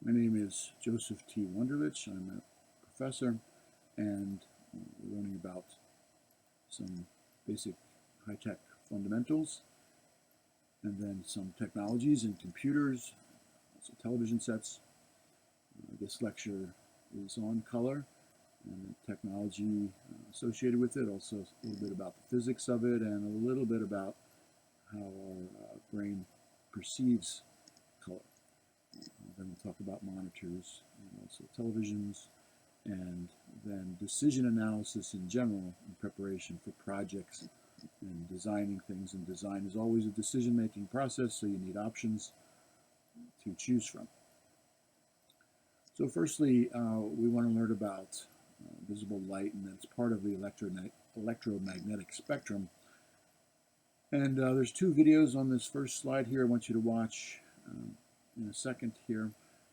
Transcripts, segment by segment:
My name is Joseph T. Wunderlich. I'm a professor, and we're learning about some basic high-tech fundamentals, and then some technologies in computers, also television sets. This lecture is on color and the technology associated with it, also a little bit about the physics of it, and a little bit about how our brain perceives color. Then we'll talk about monitors and also televisions, and then decision analysis in general in preparation for projects and designing things. And design is always a decision-making process, so you need options to choose from. So firstly, we want to learn about visible light, and that's part of the electromagnetic spectrum. And there's two videos on this first slide here I want you to watch in a second here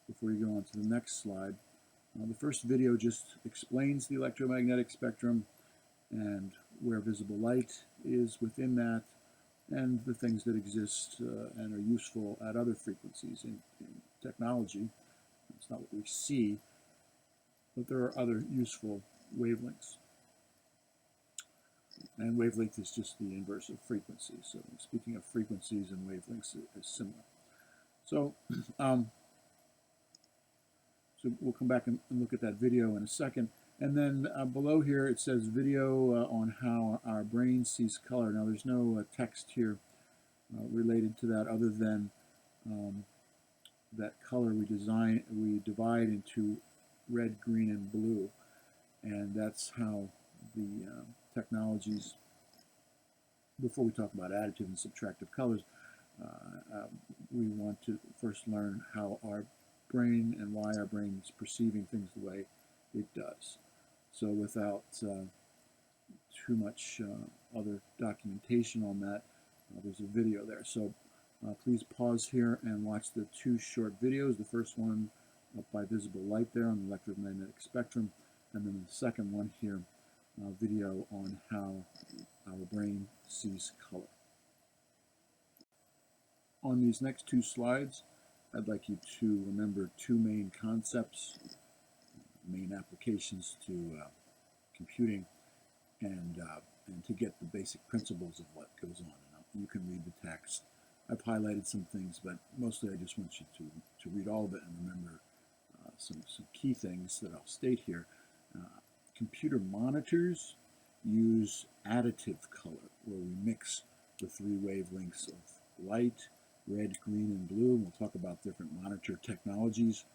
before you go on to the next slide. The first video just explains the electromagnetic spectrum and where visible light is within that, and the things that exist and are useful at other frequencies in technology. It's not what we see, but there are other useful wavelengths. And wavelength is just the inverse of frequency. So speaking of frequencies and wavelengths is similar. So, so we'll come back and look at that video in a second. And then below here it says video on how our brain sees color. Now there's no text here related to that other than that color we divide into red, green, and blue. And that's how the technologies, before we talk about additive and subtractive colors, we want to first learn how our brain and why our brain is perceiving things the way it does. So without too much other documentation on that, there's a video there. So please pause here and watch the two short videos. The first one up by visible light there on the electromagnetic spectrum, and then the second one here, video on how our brain sees color. On these next two slides, I'd like you to remember two main concepts, main applications to computing, and to get the basic principles of what goes on. And you can read the text. I've highlighted some things, but mostly I just want you to read all of it and remember some key things that I'll state here. Computer monitors use additive color, where we mix the three wavelengths of light, red, green, and blue. We'll talk about different monitor technologies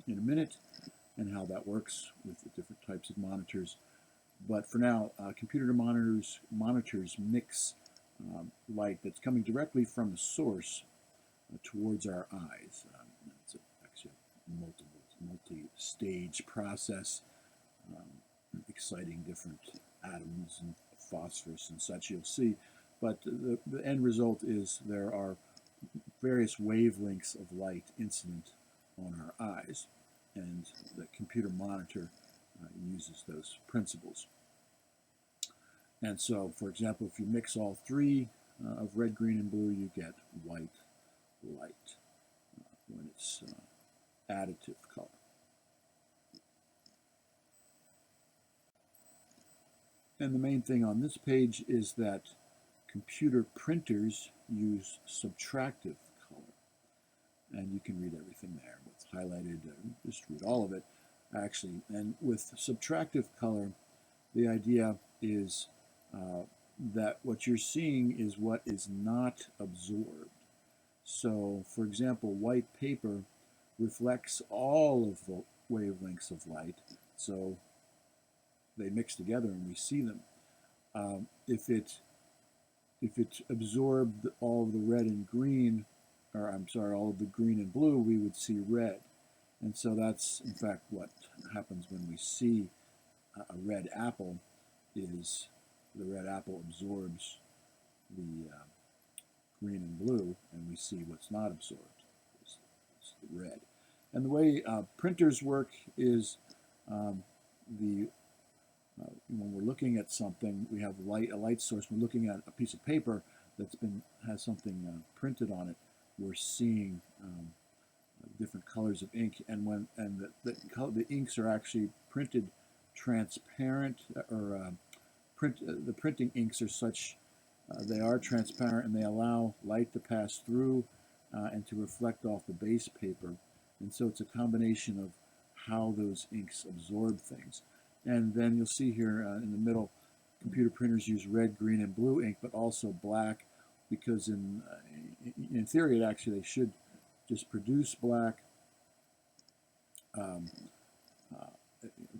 in a minute and how that works with the different types of monitors. But for now, computer monitors mix light that's coming directly from the source towards our eyes. It's actually a multi-stage process, exciting different atoms and phosphorus and such, you'll see. But the end result is there are various wavelengths of light incident on our eyes, and the computer monitor uses those principles. And so, for example, if you mix all three of red, green, and blue, you get white light when it's additive color. And the main thing on this page is that computer printers use subtractive color. And you can read everything there. What's highlighted, just read all of it, actually. And with subtractive color, the idea is that what you're seeing is what is not absorbed. So, for example, white paper reflects all of the wavelengths of light, so they mix together and we see them. If it absorbed all of the red and green, or I'm sorry, all of the green and blue, we would see red. And so that's, in fact, what happens when we see a red apple, is the red apple absorbs the green and blue, and we see what's not absorbed, it's the red. And the way printers work is when we're looking at something, we have a light source. We're looking at a piece of paper that's has something printed on it. We're seeing different colors of ink, and the inks are actually printed transparent, or the printing inks are such, they are transparent and they allow light to pass through and to reflect off the base paper. And so it's a combination of how those inks absorb things. And then you'll see here in the middle, computer printers use red, green, and blue ink, but also black, because in theory, they should just produce black,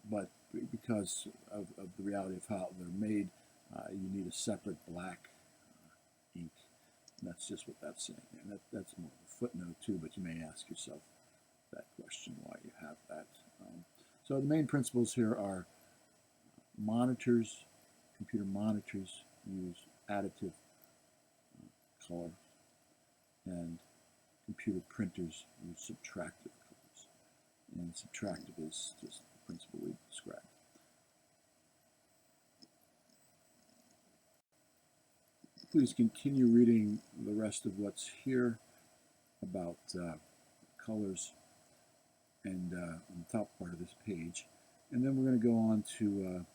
but because of the reality of how they're made, you need a separate black ink. And that's just what that's saying. And that's more of a footnote too, but you may ask yourself that question, why you have that. So the main principles here are monitors, computer monitors use additive color, and computer printers use subtractive colors. And subtractive is just the principle we described. Please continue reading the rest of what's here about colors and on the top part of this page. And then we're going to go on to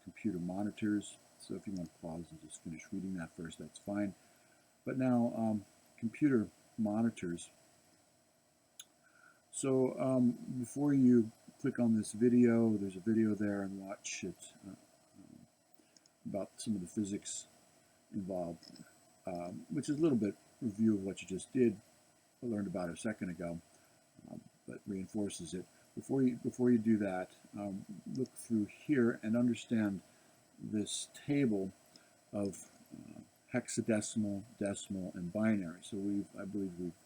computer monitors. So if you want to pause and just finish reading that first, that's fine. But now, computer monitors. So before you click on this video, there's a video there, and watch it about some of the physics involved, which is a little bit review of what you just did, I learned about it a second ago, but reinforces it. Before you do that, look through here and understand this table of hexadecimal, decimal, and binary. So I believe we've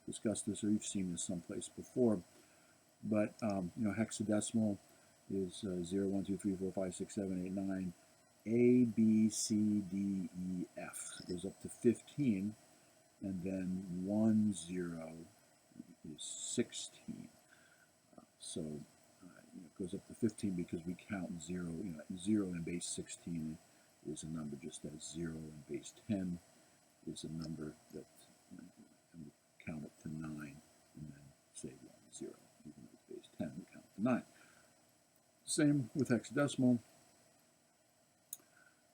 discussed this, or you've seen this someplace before. But hexadecimal is 0, 1, 2, 3, 4, 5, 6, 7, 8, 9, A, B, C, D, E, F. It goes up to 15, and then 1, 0 is 16. So it goes up to 15 because we count 0. 0 in base 16 is a number just as 0 in base 10 is a number that, and we count it to 9, and then say 1, 0. Even though it's base 10, we count to 9. Same with hexadecimal.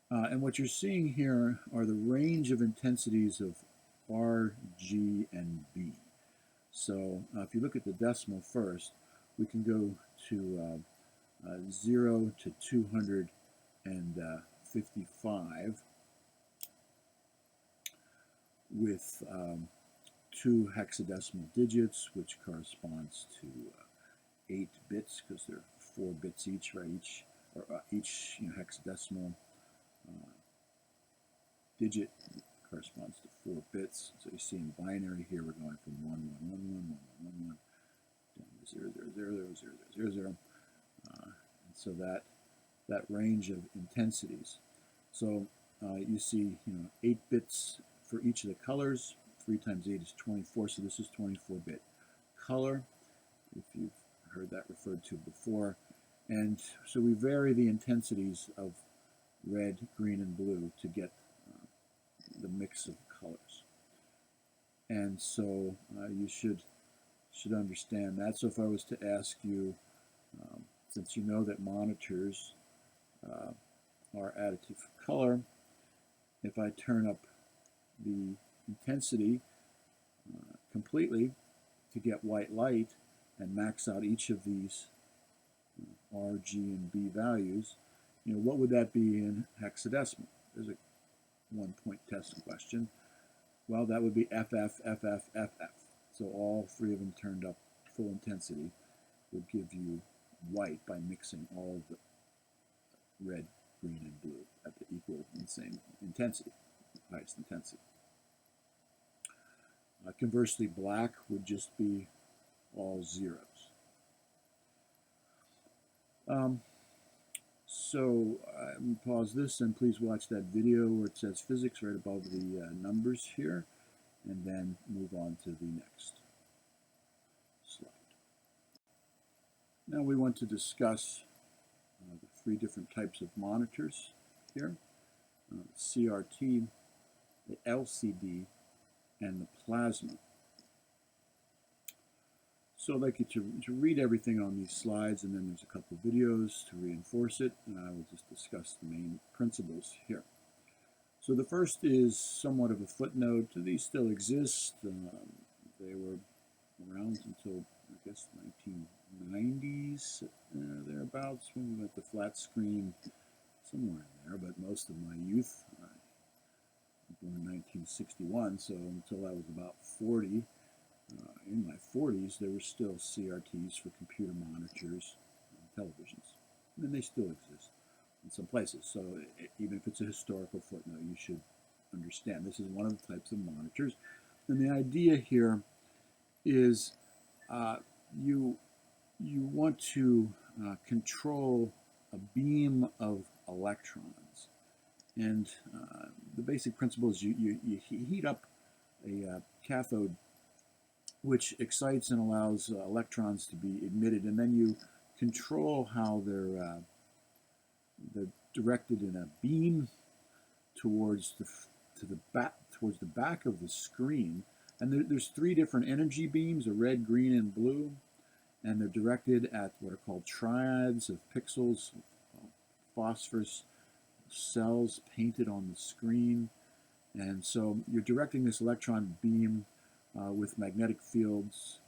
And what you're seeing here are the range of intensities of R, G, and B. So if you look at the decimal first, we can go to 0 to 255 with 2 hexadecimal digits, which corresponds to 8 bits, because they're 4 bits each, right? Each hexadecimal digit corresponds to 4 bits. So you see in binary here, we're going from 1, 1, 1, 1, 1, 1, 1, down to 0, 0, 0, 0, 0, 0, 0. And so that range of intensities. So you see, 8 bits for each of the colors. 3 times 8 is 24, so this is 24-bit color, if you've heard that referred to before. And so we vary the intensities of red, green, and blue to get the mix of colors. And so you should understand that. So if I was to ask you, since you know that monitors are additive color, if I turn up the intensity completely to get white light and max out each of these R, G, and B values, what would that be in hexadecimal? There's a 1-point test question. Well, that would be FF, FF, FF. So all 3 of them turned up full intensity would give you white by mixing all of the red, green, and blue at the equal and same intensity, highest intensity. Conversely, black would just be all zeros. So pause this and please watch that video where it says physics right above the numbers here, and then move on to the next slide. Now we want to discuss the 3 different types of monitors here, CRT, the LCD, and the plasma. So I'd like you to read everything on these slides, and then there's a couple videos to reinforce it, and I will just discuss the main principles here. So the first is somewhat of a footnote. These still exist. They were around until, I guess, 1990s, thereabouts, when we went to flat screen, somewhere in there, but most of my youth, born in 1961, so until I was about 40, in my 40s, there were still CRTs for computer monitors and televisions, and they still exist in some places. So even if it's a historical footnote, you should understand this is one of the types of monitors. And the idea here is you want to control a beam of electrons. And the basic principle is you heat up a cathode, which excites and allows electrons to be emitted, and then you control how they're directed in a beam towards the back of the screen. And there's three different energy beams: a red, green, and blue, and they're directed at what are called triads of pixels, phosphorus cells painted on the screen. And so you're directing this electron beam with magnetic fields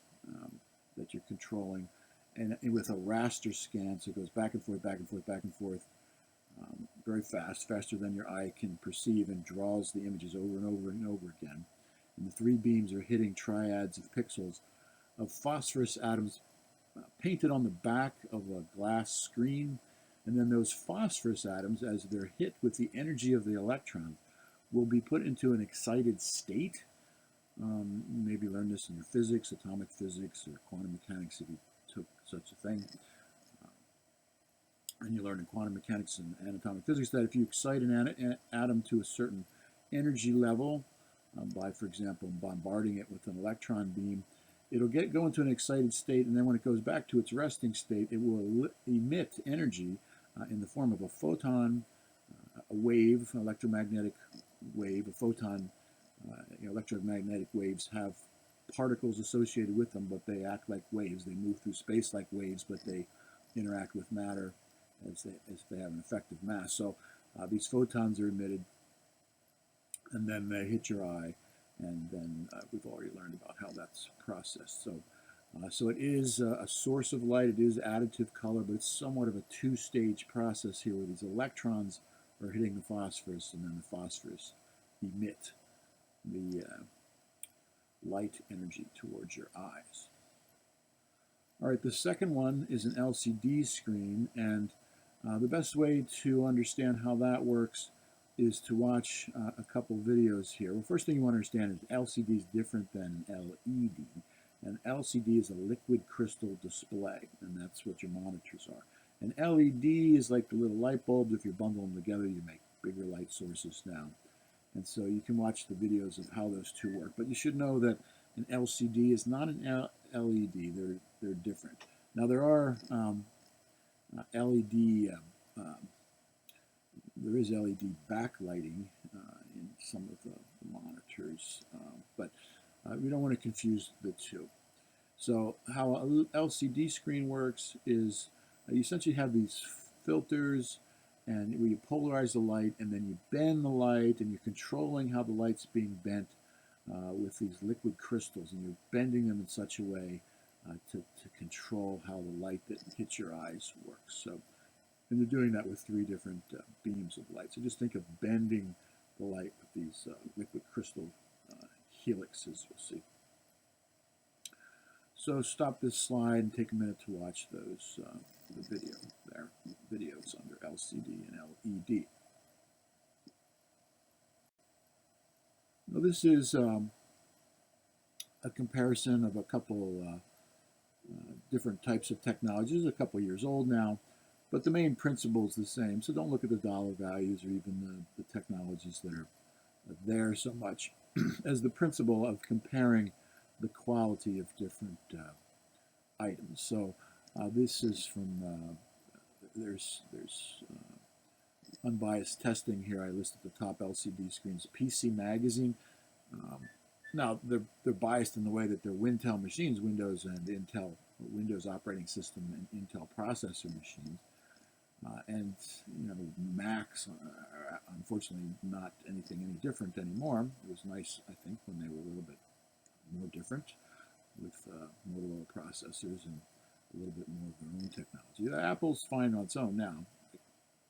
that you're controlling, and with a raster scan, so it goes back and forth, back and forth, back and forth, very fast, faster than your eye can perceive, and draws the images over and over and over again. And the three beams are hitting triads of pixels of phosphorus atoms painted on the back of a glass screen. And then those phosphorus atoms, as they're hit with the energy of the electron, will be put into an excited state. Maybe learn this in your physics, atomic physics, or quantum mechanics if you took such a thing. And you learn in quantum mechanics and atomic physics that if you excite an atom to a certain energy level by, for example, bombarding it with an electron beam, it'll go into an excited state, and then when it goes back to its resting state, it will emit energy in the form of a photon, a wave, an electromagnetic wave. A photon, electromagnetic waves have particles associated with them, but they act like waves. They move through space like waves, but they interact with matter as they have an effective mass. So these photons are emitted, and then they hit your eye, and then we've already learned about how that's processed. So it is a source of light. It is additive color, but it's somewhat of a two-stage process here, where these electrons are hitting the phosphorus, and then the phosphorus emit the light energy towards your eyes. All right, the second one is an LCD screen, and the best way to understand how that works is to watch a couple videos here. Well, first thing you want to understand is LCD is different than LED. An LCD is a liquid crystal display, and that's what your monitors are. An LED is like the little light bulbs. If you bundle them together, you make bigger light sources now. And so you can watch the videos of how those two work. But you should know that an LCD is not an LED. They're different. Now there are LED. There is LED backlighting in some of the monitors, but we don't want to confuse the two. So how an LCD screen works is you essentially have these filters, and where you polarize the light, and then you bend the light, and you're controlling how the light's being bent with these liquid crystals, and you're bending them in such a way to control how the light that hits your eyes works. So, and they're doing that with three different beams of light. So just think of bending the light with these liquid crystal helixes, you'll see. So stop this slide and take a minute to watch those the videos under LCD and LED. Now this is a comparison of a couple different types of technologies, a couple years old now, but the main principle is the same. So don't look at the dollar values or even the technologies that are there so much as the principle of comparing the quality of different items. So this is from, there's unbiased testing here. I listed the top LCD screens. PC Magazine now they're biased in the way that they're Wintel machines, Windows and Intel, Windows operating system and Intel processor machines. And Macs are unfortunately not anything any different anymore. It was nice, I think, when they were a little bit more different with Motorola processors and a little bit more of their own technology. Apple's fine on its own now.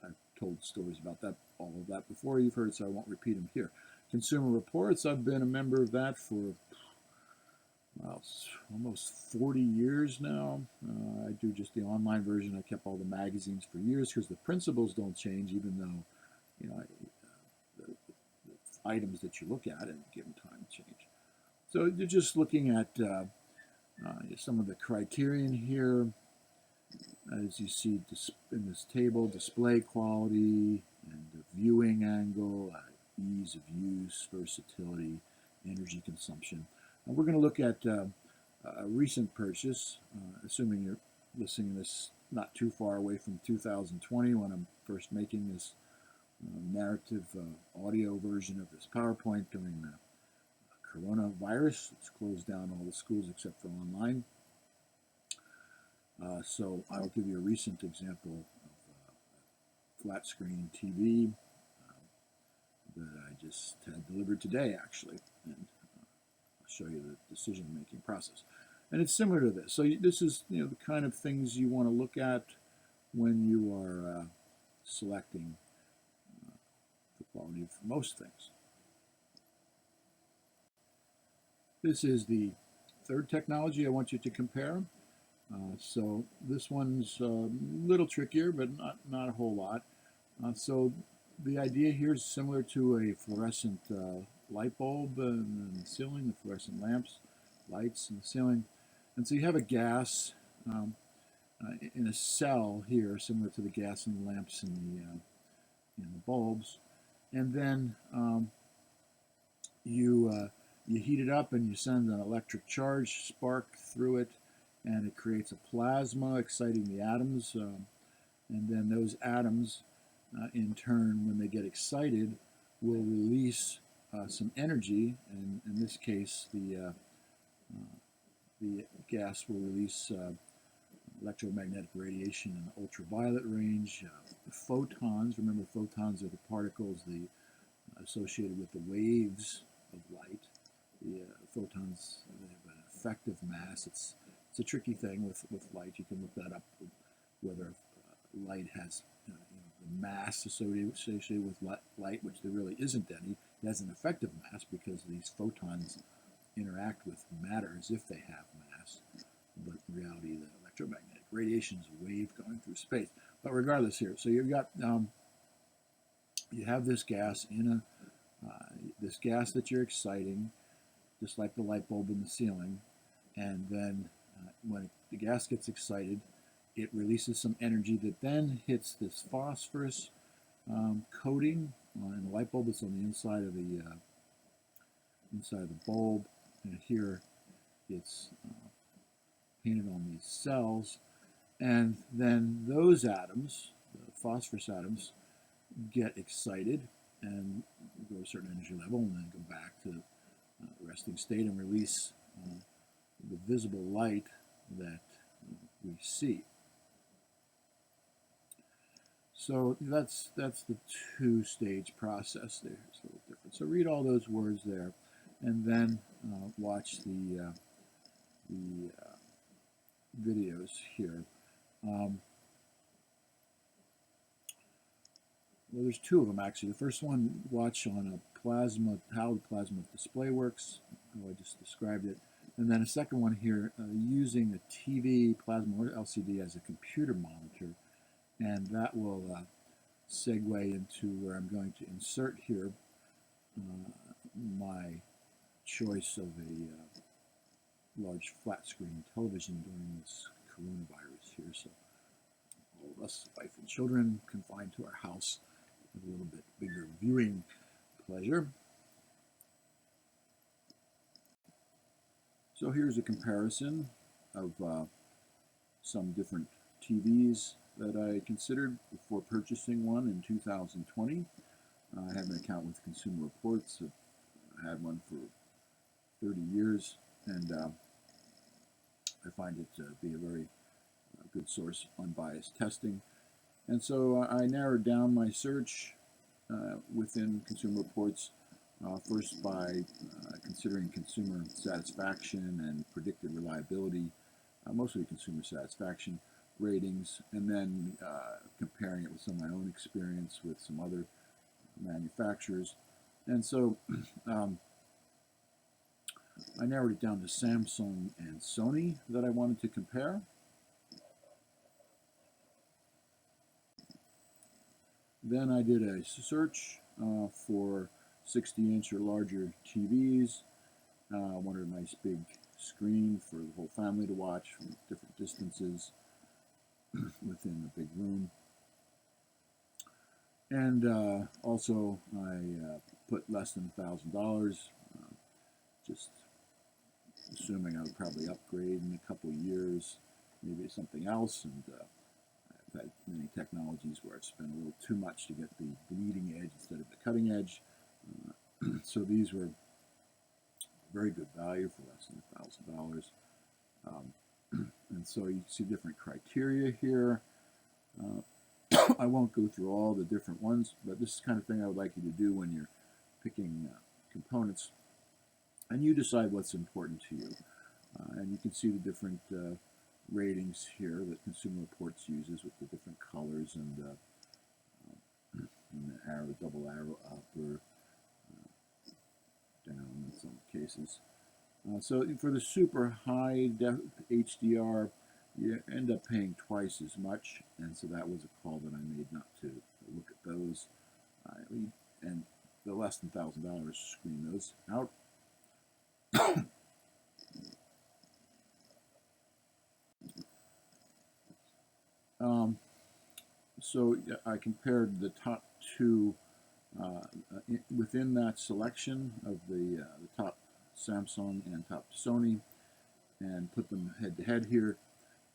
I've told stories about that, all of that before. You've heard, so I won't repeat them here. Consumer Reports, I've been a member of that for almost 40 years now. I do just the online version. I kept all the magazines for years because the principles don't change, even though the items that you look at at a given time change. So you're just looking at some of the criterion here. As you see in this table, display quality and the viewing angle, ease of use, versatility, energy consumption. And we're going to look at a recent purchase, assuming you're listening to this not too far away from 2020 when I'm first making this narrative audio version of this PowerPoint during the coronavirus. It's closed down all the schools except for online. So I'll give you a recent example of flat screen TV that I just had delivered today, actually. And I'll show you the decision-making process. And it's similar to this. So this is the kind of things you want to look at when you are selecting the quality of most things. This is the third technology I want you to compare. So this one's a little trickier, but not a whole lot. So the idea here is similar to a fluorescent light bulb in the ceiling, the fluorescent lamps, lights in the ceiling. And so you have a gas in a cell here, similar to the gas in the lamps in the bulbs. And then you heat it up and you send an electric charge spark through it, and it creates a plasma exciting the atoms. And then those atoms, in turn, when they get excited, will release some energy. And in this case, the gas will release electromagnetic radiation in the ultraviolet range. Photons, remember photons are the particles associated with the waves of light. The photons have an effective mass. It's a tricky thing with light. You can look that up, whether light has the mass associated with light, which there really isn't any. It has an effective mass because these photons interact with matter as if they have mass. But in reality, the electromagnetic radiation is a wave going through space. But regardless here, so you've got you have this gas in this gas that you're exciting, just like the light bulb in the ceiling, and then when the gas gets excited, it releases some energy that then hits this phosphorus coating in the light bulb. It's on the inside of the bulb, and here it's painted on these cells, and then those atoms, the phosphorus atoms, get excited and go to a certain energy level, and then go back to resting state and release the visible light that we see. So that's the two-stage process there. It's a little different. So read all those words there, and then watch the videos here. Well, there's two of them actually. The first one, watch on a plasma, how the plasma display works, how I just described it. And then a second one here, using a TV, plasma, or LCD as a computer monitor. And that will segue into where I'm going to insert here my choice of a large flat screen television during this coronavirus here. So all of us, wife and children, confined to our house, with a little bit bigger viewing pleasure. So here's a comparison of some different TVs that I considered before purchasing one in 2020. I have an account with Consumer Reports. I had one for 30 years, and I find it to be a very good source of unbiased testing. And so I narrowed down my search within Consumer Reports, first by considering consumer satisfaction and predicted reliability, mostly consumer satisfaction ratings, and then comparing it with some of my own experience with some other manufacturers. And so I narrowed it down to Samsung and Sony that I wanted to compare. Then I did a search for 60-inch or larger TVs. Wanted a nice big screen for the whole family to watch from different distances within a big room. And also I put less than $1,000, just assuming I would probably upgrade in a couple of years, maybe something else. And I've had many technologies where I've spent a little too much to get the bleeding edge instead of the cutting edge. So these were very good value for less than $1,000. And so you see different criteria here. I won't go through all the different ones, but this is the kind of thing I would like you to do when you're picking components. And you decide what's important to you. And you can see the different ratings here that Consumer Reports uses with the different colors and the arrow, double arrow up or down in some cases. So for the super high def HDR, you end up paying twice as much, and so that was a call that I made not to look at those. And the less than $1,000, screen those out. So I compared the top two within that selection of the top Samsung and top Sony, and put them head to head here,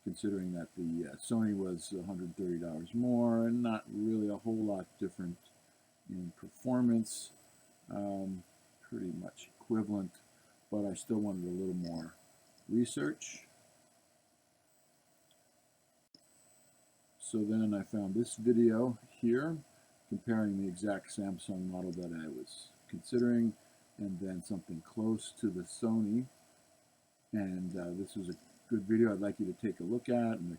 considering that the Sony was $130 more and not really a whole lot different in performance, pretty much equivalent, but I still wanted a little more research. So then I found this video here comparing the exact Samsung model that I was considering and then something close to the Sony. And this was a good video I'd like you to take a look at, and they're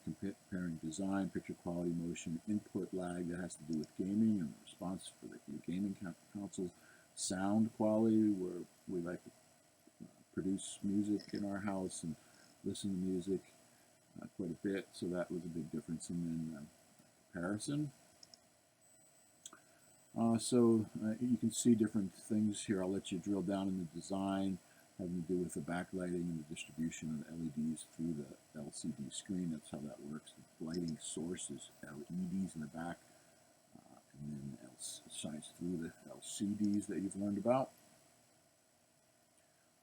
comparing design, picture quality, motion, input lag that has to do with gaming and the response for the gaming consoles, sound quality where we like to produce music in our house and listen to music quite a bit, so that was a big difference. And then comparison. So you can see different things here. I'll let you drill down in the design, having to do with the backlighting and the distribution of the LEDs through the LCD screen. That's how that works. The lighting source is LEDs in the back, and then it shines through the LCDs that you've learned about.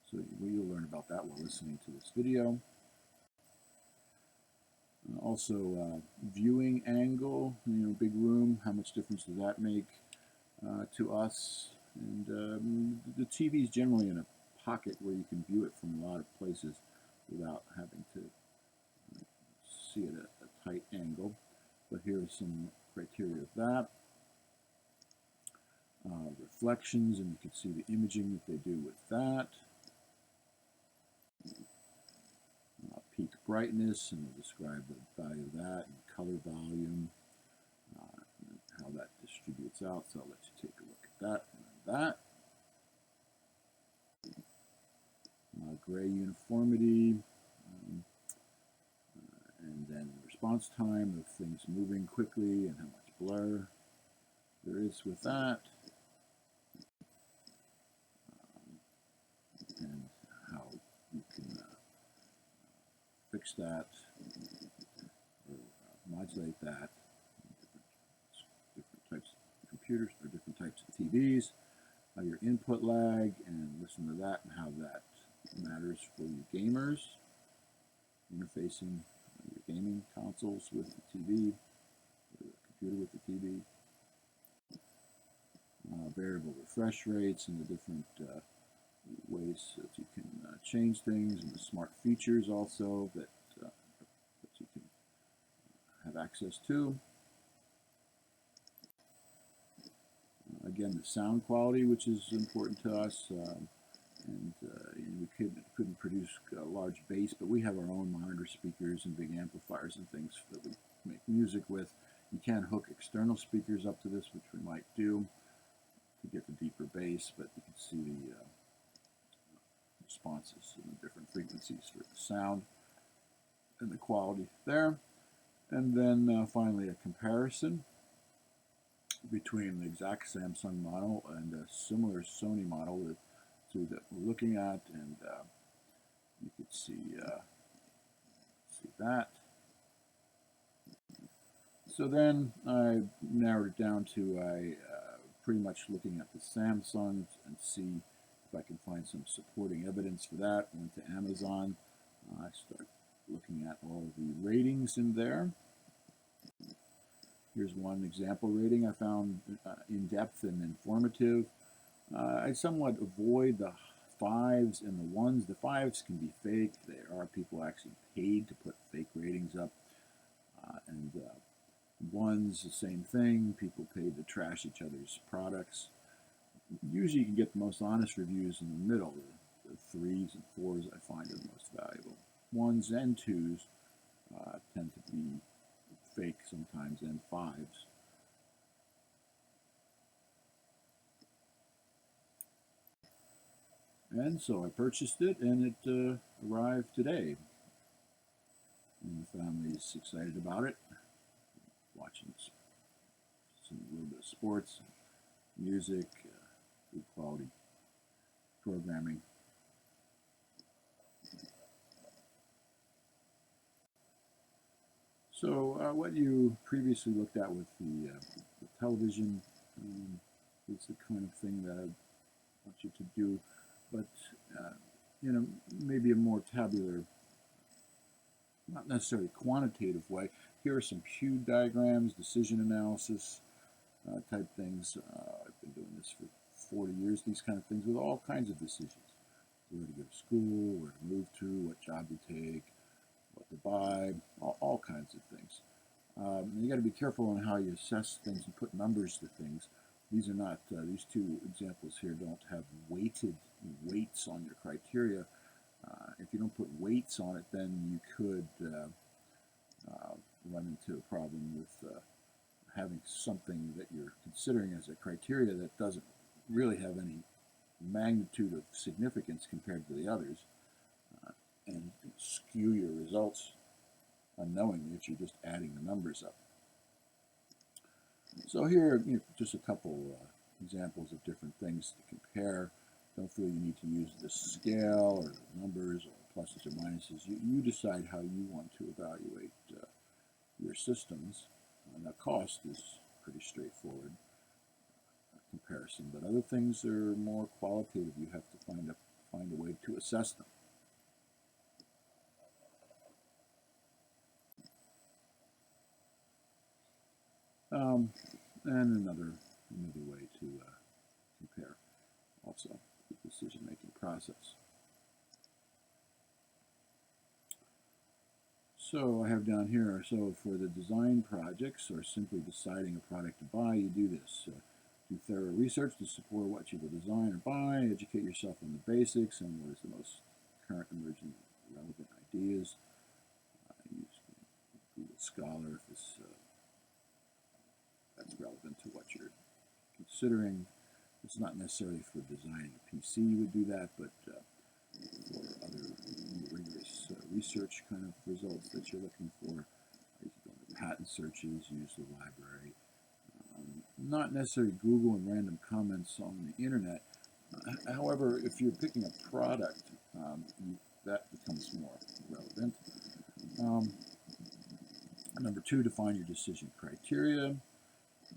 So you'll learn about that while listening to this video. Also, viewing angle, big room, how much difference does that make to us? And the TV is generally in a pocket where you can view it from a lot of places without having to see it at a tight angle. But here are some criteria of that. Reflections, and you can see the imaging that they do with that. Peak brightness, and we'll describe the value of that, and color volume, and how that distributes out. So I'll let you take a look at that and that. Gray uniformity, and then response time of things moving quickly and how much blur there is with that, and how you can fix that or modulate that. Different types of computers or different types of TVs, your input lag, and listen to that and how that matters for you gamers, interfacing your gaming consoles with the TV, or the computer with the TV. Variable refresh rates and the different ways that you can change things, and the smart features also that you can have access to. Again, the sound quality, which is important to us, and we couldn't produce a large bass, but we have our own monitor speakers and big amplifiers and things that we make music with. You can hook external speakers up to this, which we might do to get the deeper bass, but you can see the responses and the different frequencies for the sound and the quality there. And then finally a comparison between the exact Samsung model and a similar Sony model that we're looking at, and you could see that. So then I narrowed it down to pretty much looking at the Samsung and see if I can find some supporting evidence for that. Went to Amazon. I started looking at all the ratings in there. Here's one example rating I found in-depth and informative. I somewhat avoid the 5s and the 1s. The 5s can be fake. There are people actually paid to put fake ratings up. And 1s, the same thing. People paid to trash each other's products. Usually you can get the most honest reviews in the middle. The 3s and 4s I find are the most valuable. 1s and 2s tend to be fake sometimes, and 5s. And so I purchased it, and it arrived today. And the family's excited about it. Watching a little bit of sports, music, good quality programming. So what you previously looked at with the television is the kind of thing that I want you to do, but maybe a more tabular, not necessarily quantitative way. Here are some Pew diagrams, decision analysis type things. I've been doing this for 40 years, these kind of things with all kinds of decisions. Where to go to school, where to move to, what job to take, what to buy, all kinds of things. You got to be careful on how you assess things and put numbers to things. These are not, these two examples here don't have weights on your criteria. If you don't put weights on it, then you could run into a problem with having something that you're considering as a criteria that doesn't really have any magnitude of significance compared to the others, and skew your results unknowingly if you're just adding the numbers up. So here, just a couple examples of different things to compare. Don't feel you need to use the scale or the numbers or pluses or minuses. You decide how you want to evaluate your systems. And the cost is pretty straightforward comparison, but other things are more qualitative. You have to find a way to assess them. And another way to compare also the decision-making process. So I have down here, so for the design projects or simply deciding a product to buy, you do this. Do thorough research to support what you will design or buy, educate yourself on the basics and what is the most current emerging relevant ideas. Use Google Scholar if that's relevant to what you're considering. It's not necessarily for designing a PC you would do that, but for other rigorous research kind of results that you're looking for. You can go into patent searches, use the library. Not necessarily Google and random comments on the internet. However, if you're picking a product, that becomes more relevant. Number 2, define your decision criteria.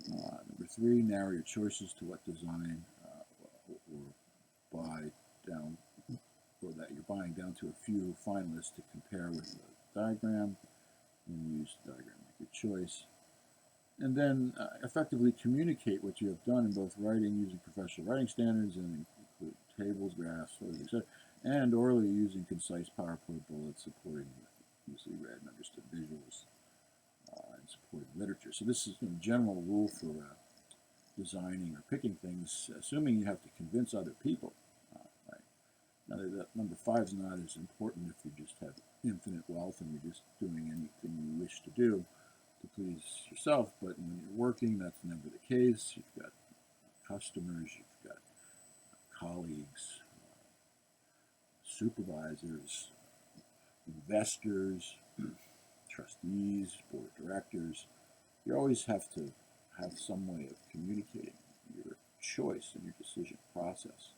Number 3, narrow your choices to what design or buy down, or that you're buying down to a few finalists to compare with the diagram, and use the diagram like your choice. And then effectively communicate what you have done in both writing using professional writing standards and include tables, graphs, photos, etc. And orally using concise PowerPoint bullets supporting easily read and understood visuals and supporting literature. So this is a general rule for designing or picking things, assuming you have to convince other people. Right? Now, that number 5 is not as important if you just have infinite wealth and you're just doing anything you wish to do to please yourself, but when you're working, that's never the case. You've got customers, you've got colleagues, supervisors, investors, trustees, board of directors. You always have to have some way of communicating your choice and your decision process.